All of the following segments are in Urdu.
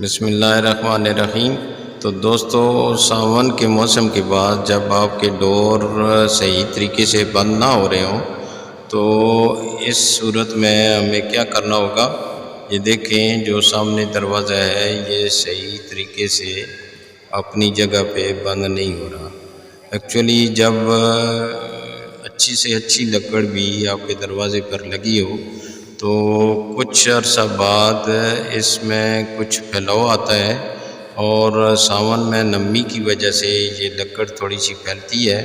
بسم اللہ الرحمن الرحیم۔ تو دوستو، ساون کے موسم کے بعد جب آپ کے ڈور صحیح طریقے سے بند نہ ہو رہے ہوں تو اس صورت میں ہمیں کیا کرنا ہوگا؟ یہ دیکھیں، جو سامنے دروازہ ہے یہ صحیح طریقے سے اپنی جگہ پہ بند نہیں ہو رہا۔ ایکچولی جب اچھی سے اچھی لکڑ بھی آپ کے دروازے پر لگی ہو تو کچھ عرصہ بعد اس میں کچھ پھیلاؤ آتا ہے، اور ساون میں نمی کی وجہ سے یہ لکڑ تھوڑی سی پھیلتی ہے۔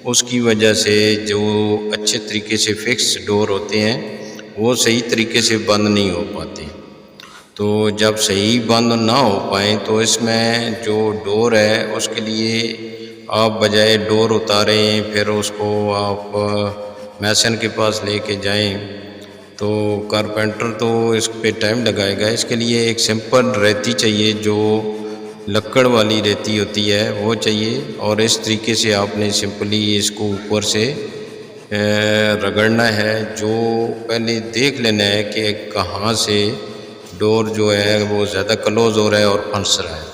اس کی وجہ سے جو اچھے طریقے سے فکس ڈور ہوتے ہیں وہ صحیح طریقے سے بند نہیں ہو پاتے۔ تو جب صحیح بند نہ ہو پائیں تو اس میں جو ڈور ہے اس کے لیے آپ بجائے ڈور اتاریں پھر اس کو آپ میسن کے پاس لے کے جائیں تو کارپینٹر تو اس پہ ٹائم لگائے گا۔ اس کے لیے ایک سمپل ریتی چاہیے، جو لکڑ والی ریتی ہوتی ہے وہ چاہیے، اور اس طریقے سے آپ نے سمپلی اس کو اوپر سے رگڑنا ہے۔ جو پہلے دیکھ لینا ہے کہ کہاں سے ڈور جو ہے وہ زیادہ کلوز ہو رہا ہے اور پھنس رہا ہے،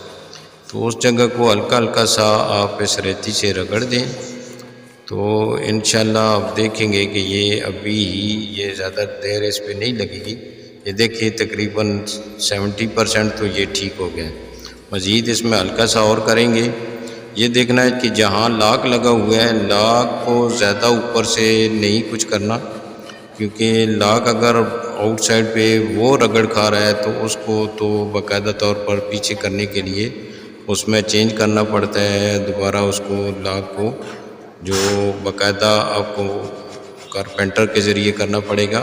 تو اس جگہ کو ہلکا ہلکا سا آپ اس ریتی سے رگڑ دیں تو انشاءاللہ آپ دیکھیں گے کہ یہ ابھی یہ زیادہ دیر اس پہ نہیں لگے گی۔ یہ دیکھیں تقریباً 70% تو یہ ٹھیک ہو گیا ہے۔ مزید اس میں ہلکا سا اور کریں گے۔ یہ دیکھنا ہے کہ جہاں لاک لگا ہوا ہے لاک کو زیادہ اوپر سے نہیں کچھ کرنا، کیونکہ لاک اگر آؤٹ سائڈ پہ وہ رگڑ کھا رہا ہے تو اس کو تو باقاعدہ طور پر پیچھے کرنے کے لیے اس میں چینج کرنا پڑتا ہے دوبارہ اس کو لاک کو، جو باقاعدہ آپ کو کارپینٹر کے ذریعے کرنا پڑے گا۔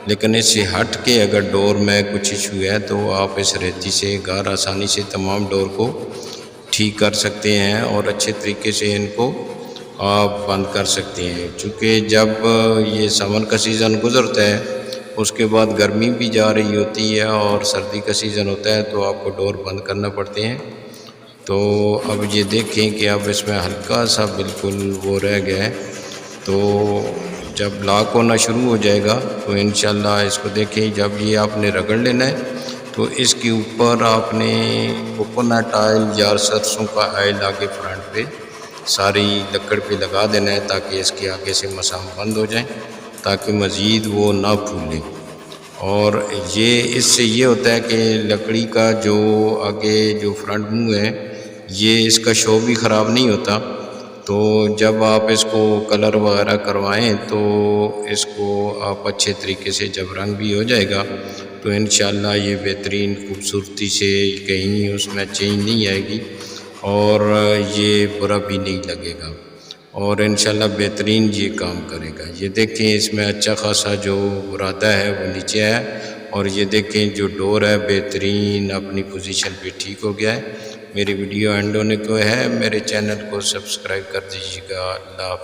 لیکن اس سے ہٹ کے اگر ڈور میں کچھ ایشو ہے تو آپ اس ریتی سے گار آسانی سے تمام ڈور کو ٹھیک کر سکتے ہیں اور اچھے طریقے سے ان کو آپ بند کر سکتے ہیں۔ چونکہ جب یہ ساون کا سیزن گزرتا ہے اس کے بعد گرمی بھی جا رہی ہوتی ہے اور سردی کا سیزن ہوتا ہے تو آپ کو ڈور بند کرنا پڑتے ہیں۔ تو اب یہ دیکھیں کہ اب اس میں ہلکا سا بالکل وہ رہ گیا ہے، تو جب لاک ہونا شروع ہو جائے گا تو انشاءاللہ اس کو دیکھیں۔ جب یہ آپ نے رگڑ لینا ہے تو اس کے اوپر آپ نے کوکونٹ آئل یا سرسوں کا آئل آگے فرنٹ پہ ساری لکڑ پہ لگا دینا ہے تاکہ اس کے آگے سے مسام بند ہو جائیں، تاکہ مزید وہ نہ پھولے۔ اور یہ اس سے یہ ہوتا ہے کہ لکڑی کا جو آگے جو فرنٹ منہ ہے یہ اس کا شو بھی خراب نہیں ہوتا۔ تو جب آپ اس کو کلر وغیرہ کروائیں تو اس کو آپ اچھے طریقے سے جب رنگ بھی ہو جائے گا تو انشاءاللہ یہ بہترین خوبصورتی سے کہیں اس میں چینج نہیں آئے گی اور یہ برا بھی نہیں لگے گا، اور انشاءاللہ بہترین یہ کام کرے گا۔ یہ دیکھیں اس میں اچھا خاصا جو برادہ ہے وہ نیچے ہے، اور یہ دیکھیں جو ڈور ہے بہترین اپنی پوزیشن پہ ٹھیک ہو گیا ہے۔ میری ویڈیو اینڈ ہونے کو ہے، میرے چینل کو سبسکرائب کر دیجیے گا۔ اللہ حافظ۔